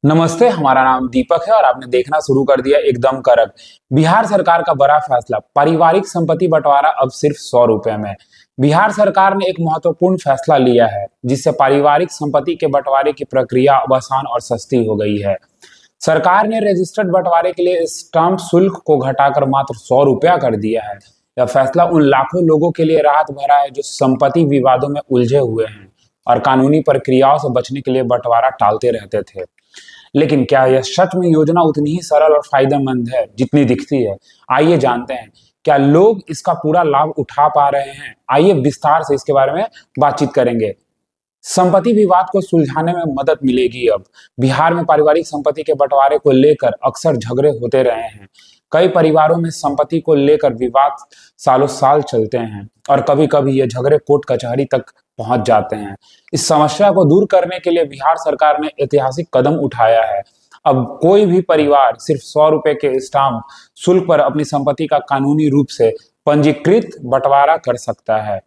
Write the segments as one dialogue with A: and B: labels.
A: नमस्ते, हमारा नाम दीपक है और आपने देखना शुरू कर दिया एकदम कड़क। बिहार सरकार का बड़ा फैसला, पारिवारिक संपत्ति बंटवारा अब सिर्फ 100 रुपए में। बिहार सरकार ने एक महत्वपूर्ण फैसला लिया है, जिससे पारिवारिक संपत्ति के बंटवारे की प्रक्रिया अब आसान और सस्ती हो गई है। सरकार ने रजिस्टर्ड बंटवारे के लिए स्टाम्प शुल्क को घटाकर मात्र 100 रुपया कर दिया है। यह फैसला उन लाखों लोगों के लिए राहत भरा है जो संपत्ति विवादों में उलझे हुए हैं और कानूनी प्रक्रियाओं से बचने के लिए बंटवारा टालते रहते थे। लेकिन क्या यह सच में योजना उतनी ही सरल और फायदेमंद है जितनी दिखती है? आइए जानते हैं, क्या लोग इसका पूरा लाभ उठा पा रहे हैं? आइए विस्तार से इसके बारे में बातचीत करेंगे। संपत्ति विवाद को सुलझाने में मदद मिलेगी अब। बिहार में पारिवारिक संपत्ति के बंटवारे को लेकर अक्सर झगड़े होते रहे हैं। कई परिवारों में संपत्ति को लेकर विवाद सालों साल चलते हैं और कभी-कभी ये झगड़े कोर्ट कचहरी तक पहुंच जाते हैं। इस समस्या को दूर करने के लिए बिहार सरकार ने ऐतिहासिक कदम उठाया है। अब कोई भी परिवार सिर्फ 100 रुपए के स्टाम्प शुल्क पर अपनी संपत्ति का कानूनी रूप से पंजीकृत बंटवारा कर सकता है।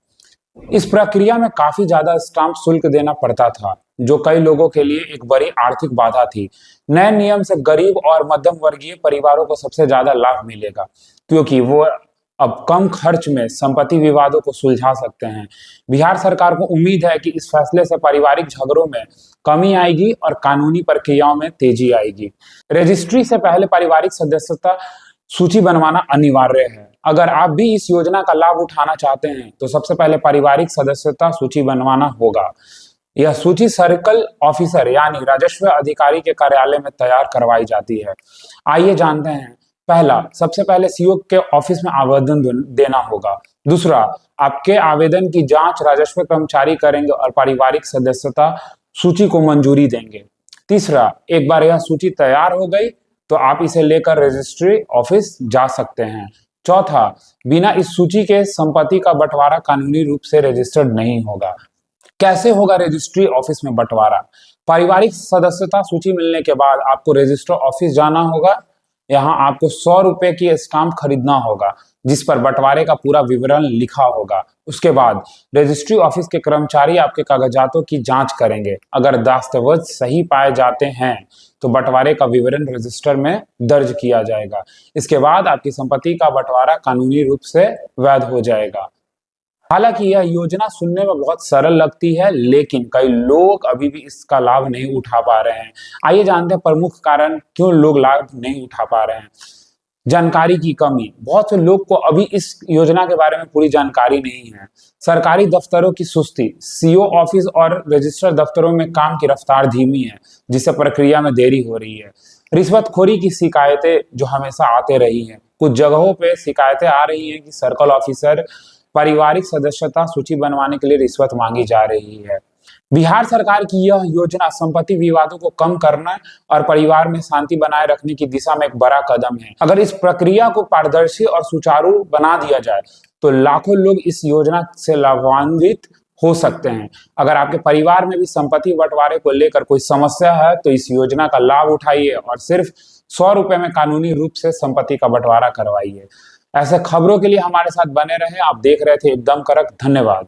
A: इस प्रक्रिया में काफी ज्यादा स्टाम्प शुल्क देना पड़ता था, जो कई लोगों के लिए एक बड़ी आर्थिक बाधा थी। नए नियम से गरीब और मध्यम वर्गीय परिवारों को सबसे ज्यादा लाभ मिलेगा, क्योंकि वो अब कम खर्च में संपत्ति विवादों को सुलझा सकते हैं। बिहार सरकार को उम्मीद है कि इस फैसले से पारिवारिक झगड़ों में कमी आएगी और कानूनी प्रक्रियाओं में तेजी आएगी। रजिस्ट्री से पहले पारिवारिक सदस्यता सूची बनवाना अनिवार्य है। अगर आप भी इस योजना का लाभ उठाना चाहते हैं, तो सबसे पहले पारिवारिक सदस्यता सूची बनवाना होगा। यह सूची सर्कल ऑफिसर यानी राजस्व अधिकारी के कार्यालय में तैयार करवाई जाती है। आइए जानते हैं। पहला, सबसे पहले सीओ के ऑफिस में आवेदन देना होगा। दूसरा, आपके आवेदन की जांच राजस्व कर्मचारी करेंगे और पारिवारिक सदस्यता सूची को मंजूरी देंगे। तीसरा, एक बार यह सूची तैयार हो गई तो आप इसे लेकर रजिस्ट्री ऑफिस जा सकते हैं। चौथा, बिना इस सूची के संपत्ति का बंटवारा कानूनी रूप से रजिस्टर्ड नहीं होगा। कैसे होगा रजिस्ट्री ऑफिस में बंटवारा? पारिवारिक सदस्यता सूची मिलने के बाद आपको रजिस्टर ऑफिस जाना होगा। यहाँ आपको 100 रुपए की स्टाम्प खरीदना होगा, जिस पर बंटवारे का पूरा विवरण लिखा होगा। उसके बाद रजिस्ट्री ऑफिस के कर्मचारी आपके कागजातों की जांच करेंगे। अगर दस्तावेज सही पाए जाते हैं तो बंटवारे का विवरण रजिस्टर में दर्ज किया जाएगा। इसके बाद आपकी संपत्ति का बंटवारा कानूनी रूप से वैध हो जाएगा। हालांकि यह योजना सुनने में बहुत सरल लगती है, लेकिन कई लोग अभी भी इसका लाभ नहीं उठा पा रहे हैं। आइए जानते हैं प्रमुख कारण क्यों लोग लाभ नहीं उठा पा रहे हैं। जानकारी की कमी, बहुत से लोग को अभी इस योजना के बारे में पूरी जानकारी नहीं है। सरकारी दफ्तरों की सुस्ती, सीओ ऑफिस और रजिस्टर दफ्तरों में काम की रफ्तार धीमी है, जिससे प्रक्रिया में देरी हो रही है। रिश्वतखोरी की शिकायतें जो हमेशा आते रही हैं। कुछ जगहों पे शिकायतें आ रही हैं कि सर्कल ऑफिसर पारिवारिक सदस्यता सूची बनवाने के लिए रिश्वत मांगी जा रही है। बिहार सरकार की यह योजना संपत्ति विवादों को कम करना और परिवार में शांति बनाए रखने की दिशा में एक बड़ा कदम है। अगर इस प्रक्रिया को पारदर्शी और सुचारू बना दिया जाए तो लाखों लोग इस योजना से लाभान्वित हो सकते हैं। अगर आपके परिवार में भी संपत्ति बंटवारे को लेकर कोई समस्या है तो इस योजना का लाभ उठाइए और सिर्फ 100 रुपए में कानूनी रूप से संपत्ति का बंटवारा करवाइए। ऐसे खबरों के लिए हमारे साथ बने रहें। आप देख रहे थे एकदम कड़क। धन्यवाद।